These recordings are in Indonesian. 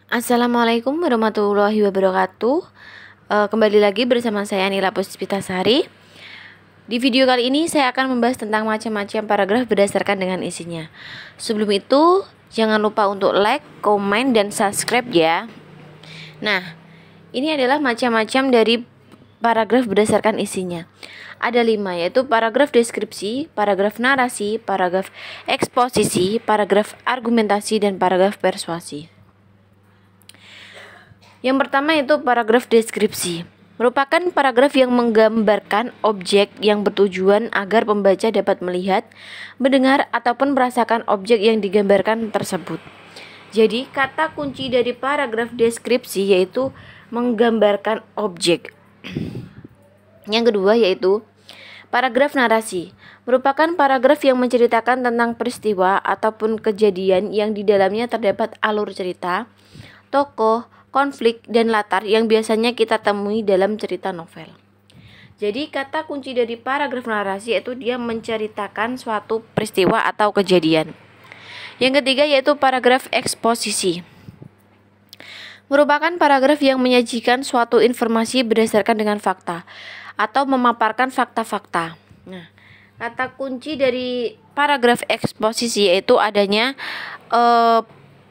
Assalamualaikum warahmatullahi wabarakatuh. Kembali lagi bersama saya Nila Puspitasari. Di video kali ini saya akan membahas tentang macam-macam paragraf berdasarkan dengan isinya. Sebelum itu, jangan lupa untuk like, komen, dan subscribe ya. Nah, ini adalah macam-macam dari paragraf berdasarkan isinya. Ada 5, yaitu paragraf deskripsi, paragraf narasi, paragraf eksposisi, paragraf argumentasi, dan paragraf persuasi. Yang pertama itu paragraf deskripsi. Merupakan paragraf yang menggambarkan objek yang bertujuan agar pembaca dapat melihat, mendengar, ataupun merasakan objek yang digambarkan tersebut. Jadi, kata kunci dari paragraf deskripsi yaitu menggambarkan objek. Yang kedua yaitu paragraf narasi. Merupakan paragraf yang menceritakan tentang peristiwa ataupun kejadian yang di dalamnya terdapat alur cerita, tokoh, konflik, dan latar yang biasanya kita temui dalam cerita novel. Jadi kata kunci dari paragraf narasi yaitu dia menceritakan suatu peristiwa atau kejadian. Yang ketiga yaitu paragraf eksposisi. Merupakan paragraf yang menyajikan suatu informasi berdasarkan dengan fakta atau memaparkan fakta-fakta. Nah, kata kunci dari paragraf eksposisi yaitu adanya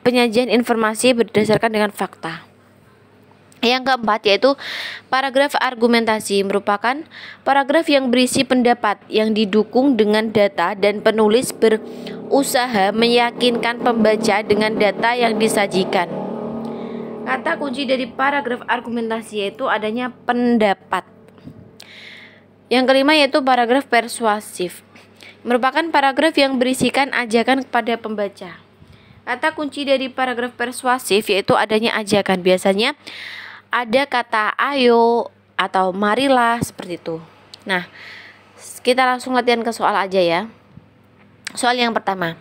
penyajian informasi berdasarkan dengan fakta. Yang keempat yaitu paragraf argumentasi. Merupakan paragraf yang berisi pendapat yang didukung dengan data dan penulis berusaha meyakinkan pembaca dengan data yang disajikan. Kata kunci dari paragraf argumentasi yaitu adanya pendapat. Yang kelima yaitu paragraf persuasif. Merupakan paragraf yang berisikan ajakan kepada pembaca. Kata kunci dari paragraf persuasif yaitu adanya ajakan. Biasanya ada kata ayo atau marilah seperti itu. Nah, kita langsung latihan ke soal aja ya. Soal yang pertama.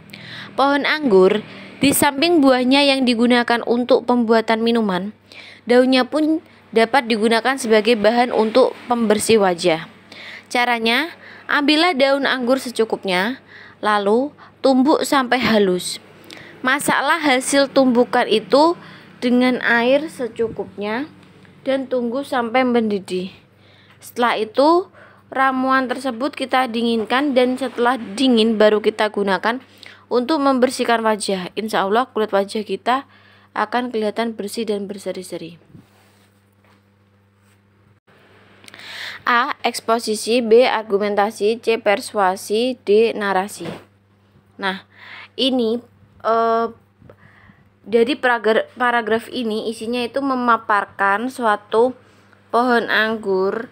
Pohon anggur, di samping buahnya yang digunakan untuk pembuatan minuman, daunnya pun dapat digunakan sebagai bahan untuk pembersih wajah. Caranya, ambillah daun anggur secukupnya, lalu tumbuk sampai halus. Masaklah hasil tumbukan itu dengan air secukupnya dan tunggu sampai mendidih. Setelah itu, ramuan tersebut kita dinginkan dan setelah dingin baru kita gunakan untuk membersihkan wajah. Insya Allah kulit wajah kita akan kelihatan bersih dan berseri-seri. A. Eksposisi, B. Argumentasi, C. Persuasi, D. Narasi. Nah, ini dari paragraf ini isinya itu memaparkan suatu pohon anggur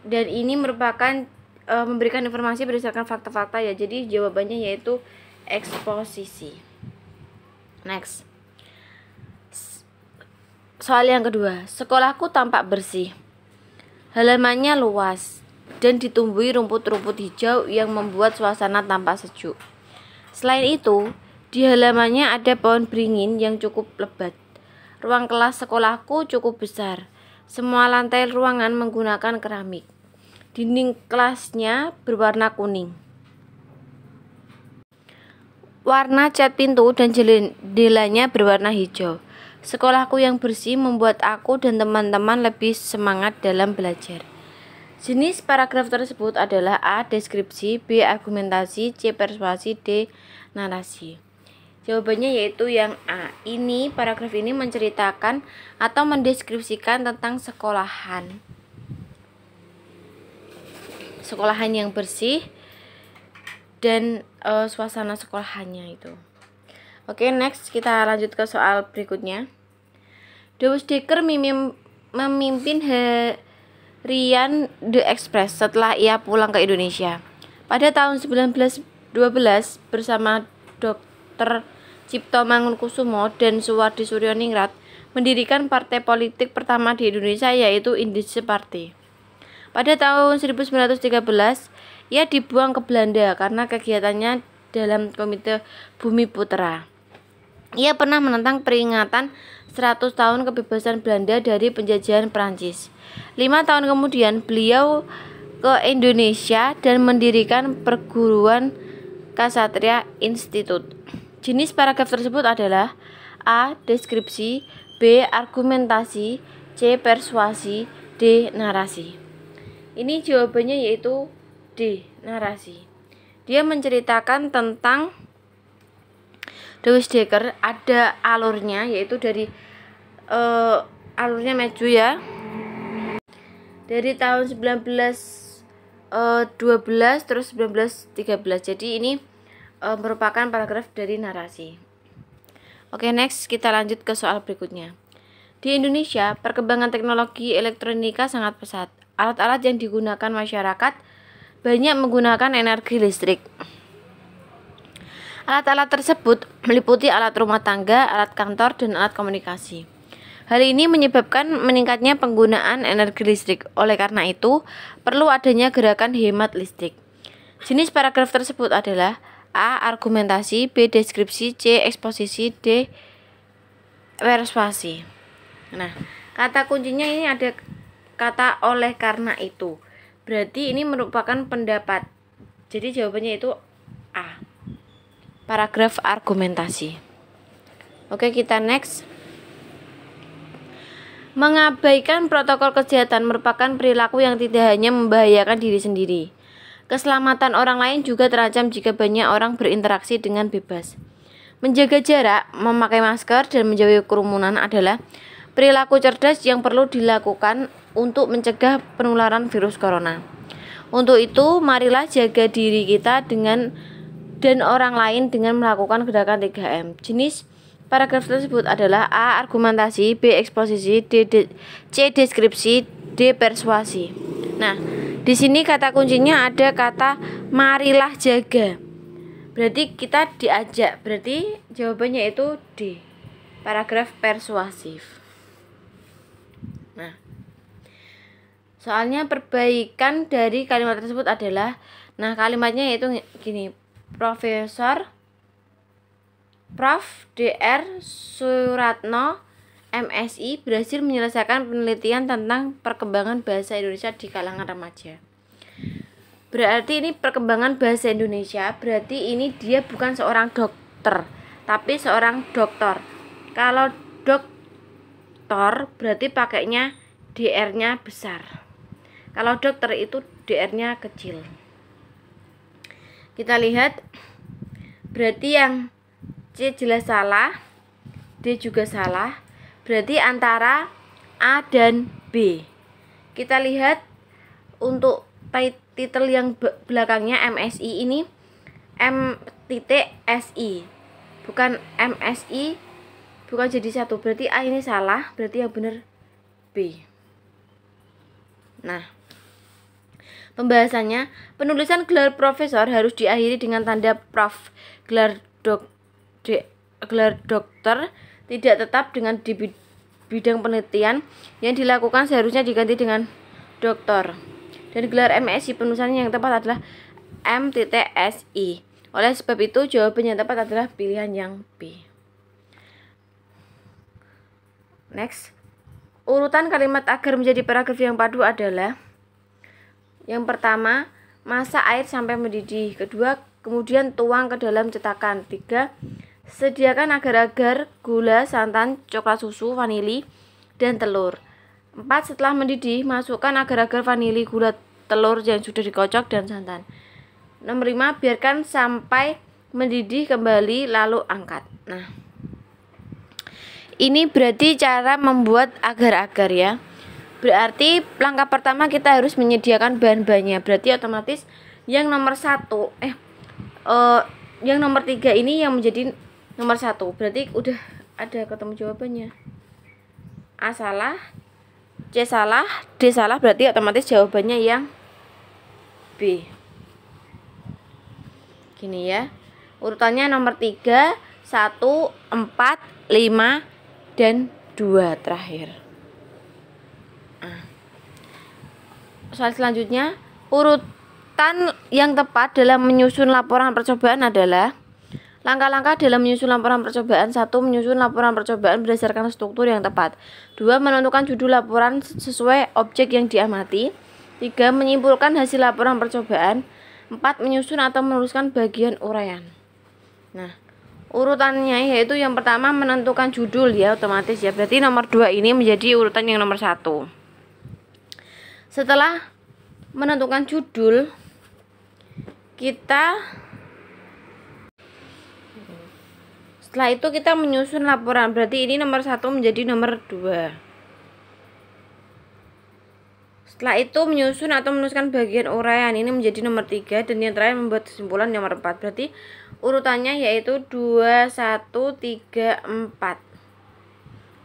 dan ini merupakan memberikan informasi berdasarkan fakta-fakta ya. Jadi jawabannya yaitu eksposisi. Next. Soal yang kedua. Sekolahku tampak bersih. Halamannya luas dan ditumbuhi rumput-rumput hijau yang membuat suasana tampak sejuk. Selain itu, di halamannya ada pohon beringin yang cukup lebat. Ruang kelas sekolahku cukup besar. Semua lantai ruangan menggunakan keramik. Dinding kelasnya berwarna kuning. Warna cat pintu dan jendelanya berwarna hijau. Sekolahku yang bersih membuat aku dan teman-teman lebih semangat dalam belajar. Jenis paragraf tersebut adalah A. Deskripsi, B. Argumentasi, C. Persuasi, D. Narasi. Jawabannya yaitu yang A. Ini paragraf ini menceritakan atau mendeskripsikan tentang sekolahan yang bersih dan suasana sekolahannya itu. Oke, next kita lanjut ke soal berikutnya. Dawes Dekker memimpin harian The Express setelah ia pulang ke Indonesia. Pada tahun 1912 bersama Dr. Cipto Mangunkusumo dan Suwardi Suryoningrat mendirikan partai politik pertama di Indonesia yaitu Indische Party. Pada tahun 1913 ia dibuang ke Belanda karena kegiatannya dalam Komite Bumi Putra. Ia pernah menentang peringatan 100 tahun kebebasan Belanda dari penjajahan Prancis. 5 tahun kemudian beliau ke Indonesia dan mendirikan perguruan Ksatria Institute. Jenis paragraf tersebut adalah A. Deskripsi, B. Argumentasi, C. Persuasi, D. Narasi. Ini jawabannya yaitu D. Narasi. Dia menceritakan tentang Dewis Dekker, ada alurnya yaitu dari alurnya maju ya, dari tahun 1912 terus 1913. Jadi ini merupakan paragraf dari narasi. Oke, next kita lanjut ke soal berikutnya. Di Indonesia, perkembangan teknologi elektronika sangat pesat. Alat-alat yang digunakan masyarakat banyak menggunakan energi listrik. Alat-alat tersebut meliputi alat rumah tangga, alat kantor, dan alat komunikasi. Hal ini menyebabkan meningkatnya penggunaan energi listrik. Oleh karena itu, perlu adanya gerakan hemat listrik. Jenis paragraf tersebut adalah A. Argumentasi, B. Deskripsi, C. Eksposisi, D. Persuasi. Nah, kata kuncinya ini ada kata oleh karena itu. Berarti ini merupakan pendapat. Jadi jawabannya itu A. Paragraf argumentasi. Oke, kita next. Mengabaikan protokol kesehatan merupakan perilaku yang tidak hanya membahayakan diri sendiri. Keselamatan orang lain juga terancam jika banyak orang berinteraksi dengan bebas. Menjaga jarak, memakai masker, dan menjauhi kerumunan adalah perilaku cerdas yang perlu dilakukan untuk mencegah penularan virus corona. Untuk itu, marilah jaga diri kita dan orang lain dengan melakukan gerakan 3M. Jenis paragraf tersebut adalah A. Argumentasi, B. Eksposisi, C. Deskripsi, D. Persuasi. Nah, di sini kata kuncinya ada kata marilah jaga. Berarti kita diajak. Berarti jawabannya itu D. Paragraf persuasif. Nah, soalnya perbaikan dari kalimat tersebut adalah, nah kalimatnya yaitu gini. Prof. Dr. Suratno MSI berhasil menyelesaikan penelitian tentang perkembangan bahasa Indonesia di kalangan remaja. Berarti ini perkembangan bahasa Indonesia, berarti ini dia bukan seorang dokter, tapi seorang doktor. Kalau doktor berarti pakainya DR-nya besar. Kalau dokter itu DR-nya kecil. Kita lihat, berarti yang C jelas salah, D juga salah, berarti antara A dan B. Kita lihat untuk titel yang belakangnya MSI ini M.SI, bukan MSI, bukan jadi satu, berarti A ini salah, berarti yang benar B. Nah, pembahasannya, penulisan gelar profesor harus diakhiri dengan tanda prof. Gelar dokter tidak tetap dengan di bidang penelitian yang dilakukan seharusnya diganti dengan doktor. Dan gelar MSI penulisannya yang tepat adalah M.SI. Oleh sebab itu, jawaban yang tepat adalah pilihan yang B. Next. Urutan kalimat agar menjadi paragraf yang padu adalah: yang pertama, masak air sampai mendidih. Kedua, kemudian tuang ke dalam cetakan. 3, sediakan agar-agar, gula, santan, coklat susu, vanili, dan telur. 4, setelah mendidih, masukkan agar-agar, vanili, gula, telur yang sudah dikocok, dan santan. Nomor 5, biarkan sampai mendidih kembali, lalu angkat. Nah, ini berarti cara membuat agar-agar ya. Berarti langkah pertama kita harus menyediakan bahan-bahannya. Berarti otomatis yang nomor 1 yang nomor 3 ini yang menjadi nomor 1. Berarti udah ada ketemu jawabannya. A salah, C salah, D salah, berarti otomatis jawabannya yang B. Gini ya. Urutannya nomor 3, 1, 4, 5, dan 2 terakhir. Soal selanjutnya, urutan yang tepat dalam menyusun laporan percobaan adalah langkah-langkah dalam menyusun laporan percobaan. 1. Menyusun laporan percobaan berdasarkan struktur yang tepat. 2. Menentukan judul laporan sesuai objek yang diamati. 3. Menyimpulkan hasil laporan percobaan. 4. Menyusun atau menuliskan bagian uraian. Nah, urutannya yaitu yang pertama menentukan judul ya, otomatis ya. Berarti nomor 2 ini menjadi urutan yang nomor 1. Setelah menentukan judul, setelah itu kita menyusun laporan. Berarti ini nomor 1 menjadi nomor 2. Setelah itu menyusun atau menuliskan bagian uraian, ini menjadi nomor 3. Dan yang terakhir membuat kesimpulan nomor 4. Berarti urutannya yaitu 2, 1, 3, 4.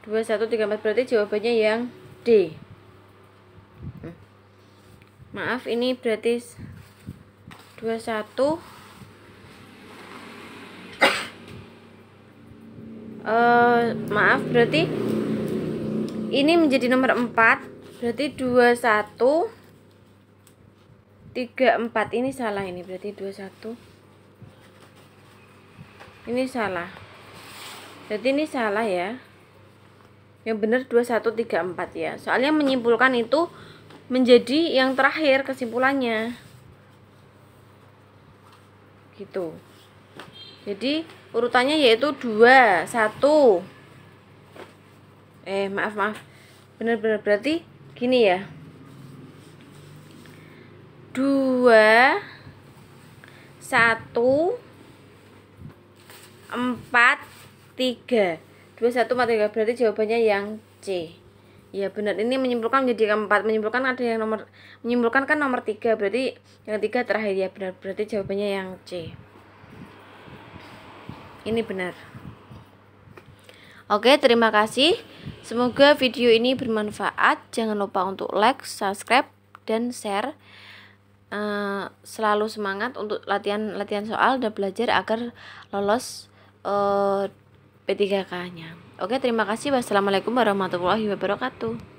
2, 1, 3, 4. Berarti jawabannya yang D. Maaf, ini berarti 2, 1. Maaf, berarti ini menjadi nomor 4. Berarti 2, 1, 3, 4. Ini salah, ini berarti 2, 1. Ini salah. Jadi ini salah ya. Yang benar 2, 1, 3, 4 ya. Soalnya menyimpulkan itu menjadi yang terakhir kesimpulannya. Gitu. Jadi urutannya yaitu 2, 1. Maaf. Benar-benar berarti gini ya. 2, 1, 4, 3. 2, 1, 4, 3. Berarti jawabannya yang C. Ya benar, ini menyimpulkan menjadi keempat. Menyimpulkan ada yang nomor, menyimpulkan kan nomor 3. Berarti yang 3 terakhir ya, benar. Berarti jawabannya yang C. Ini benar. Oke, terima kasih. Semoga video ini bermanfaat. Jangan lupa untuk like, subscribe, dan share. Selalu semangat untuk latihan soal dan belajar agar lolos P3K-nya. Oke, terima kasih. Wassalamualaikum warahmatullahi wabarakatuh.